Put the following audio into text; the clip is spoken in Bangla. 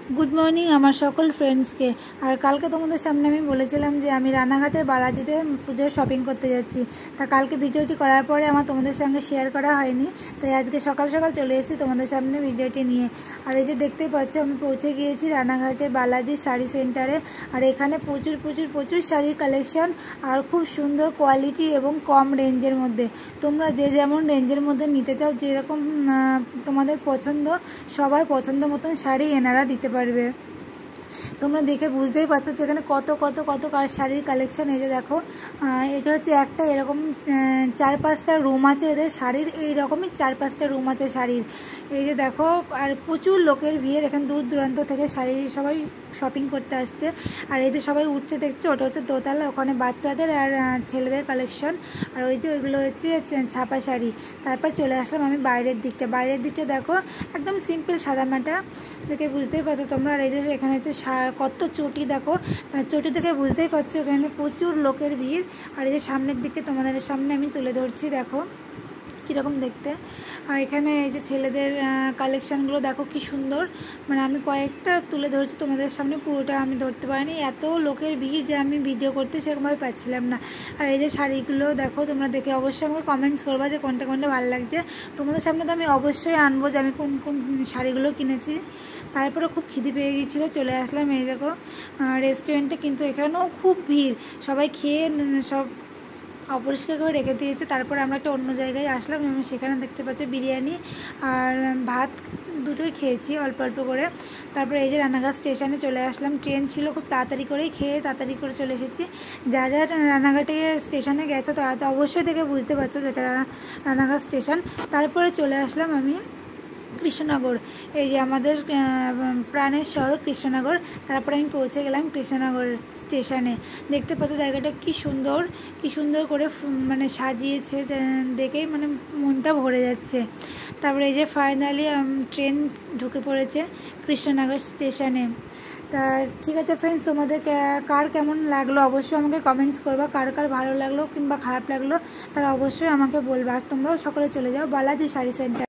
गुड मर्निंग आमार सकल फ्रेंड्स के और कल के तुम्हारे सामने मैं बोलेছিলাম যে আমি রানাঘাটের বালাজিতে পুজোর শপিং করতে যাচ্ছি। তা কালকে ভিডিওটি করার পরে আমার তোমাদের সঙ্গে শেয়ার করা হয়নি, তাই আজকে সকাল সকাল চলে এসেছি তোমাদের সামনে ভিডিওটি নিয়ে। আর এই যে দেখতেই পাচ্ছ আমি পৌঁছে গিয়েছি রানাঘাটের বালাজি শাড়ি সেন্টারে। আর এখানে প্রচুর প্রচুর প্রচুর শাড়ির কালেকশন আর খুব সুন্দর কোয়ালিটি এবং কম রেঞ্জের মধ্যে। তোমরা যে যেমন রেঞ্জের মধ্যে নিতে চাও, যেরকম তোমাদের পছন্দ সবার পছন্দ মতন শাড়ি এনারা দিতে পারবে। তোমরা দেখে বুঝতেই পারছো যেখানে কত কত কত শাড়ির কালেকশন। এই যে দেখো, এটা হচ্ছে একটা এরকম 4-5টা রুম আছে এদের শাড়ির, এইরকমই 4-5টা রুম আছে শাড়ির। এই যে দেখো, আর প্রচুর লোকের ভিড়, এখানে দূর দূরান্ত থেকে শাড়ি সবাই শপিং করতে আসছে। আর এই যে সবাই উঠছে দেখছো, ওটা হচ্ছে দোতলা, ওখানে বাচ্চাদের আর ছেলেদের কালেকশন। আর ওই যে ওইগুলো হচ্ছে ছাপা শাড়ি। তারপর চলে আসলাম আমি বাইরের দিকটা দেখো একদম সিম্পল সাদামাটা, দেখে বুঝতেই পারছো তোমরা। আর এই যে এখানে হচ্ছে কত চটি দেখো, চটি থেকে বুঝতেই পারছো এখানে প্রচুর লোকের ভিড়। আর এই যে সামনের দিকে তোমাদের সামনে আমি তুলে ধরছি, দেখো কীরকম দেখতে। আর এখানে এই যে ছেলেদের কালেকশানগুলো দেখো কি সুন্দর, মানে আমি কয়েকটা তুলে ধরছি তোমাদের সামনে, পুরোটা আমি ধরতে পারিনি, এত লোকের ভিড় যে আমি ভিডিও করতে সেরকমভাবে পাচ্ছিলাম না। আর এই যে শাড়িগুলো দেখো, তোমরা দেখে অবশ্যই আমাকে কমেন্টস করবা যে কোনটা কোনটা ভালো লাগছে। তোমাদের সামনে তো আমি অবশ্যই আনবো যে আমি কোন কোন শাড়িগুলো কিনেছি। তারপরে খুব খিদে পেয়ে গিয়েছিলো, চলে আসলাম এই দেখো রেস্টুরেন্টে, কিন্তু এখানেও খুব ভিড়, সবাই খেয়ে সব অপরিষ্কার করে রেখে দিয়েছে। তারপর আমরা একটা অন্য জায়গায় আসলাম এবং সেখানে দেখতে পাচ্ছি বিরিয়ানি আর ভাত দুটোই খেয়েছি অল্প অল্প করে। তারপরে এই যে রানাঘাট স্টেশনে চলে আসলাম, ট্রেন ছিল, খুব তাড়াতাড়ি করেই খেয়ে তাড়াতাড়ি করে চলে এসেছি। যা যা রানাঘাটে স্টেশনে গেছো তারা তো অবশ্যই থেকে বুঝতে পারছো যেটা রানাঘাট স্টেশন। তারপরে চলে আসলাম আমি কৃষ্ণনগর, এই যে আমাদের প্রাণের শহর কৃষ্ণনগর। তারপরে আমি পৌঁছে গেলাম কৃষ্ণনগর স্টেশনে। দেখতে পাচ্ছ জায়গাটা কি সুন্দর করে মানে সাজিয়েছে, দেখেই মানে মনটা ভরে যাচ্ছে। তারপরে এই যে ফাইনালি ট্রেন ঢুকে পড়েছে কৃষ্ণনগর স্টেশনে। তা ঠিক আছে ফ্রেন্ডস, তোমাদের কার কেমন লাগলো অবশ্যই আমাকে কমেন্টস করবা, কার কার ভালো লাগলো কিংবা খারাপ লাগলো তারা অবশ্যই আমাকে বলবা। আর তোমরাও সকলে চলে যাও বালাজি শাড়ি সেন্টার।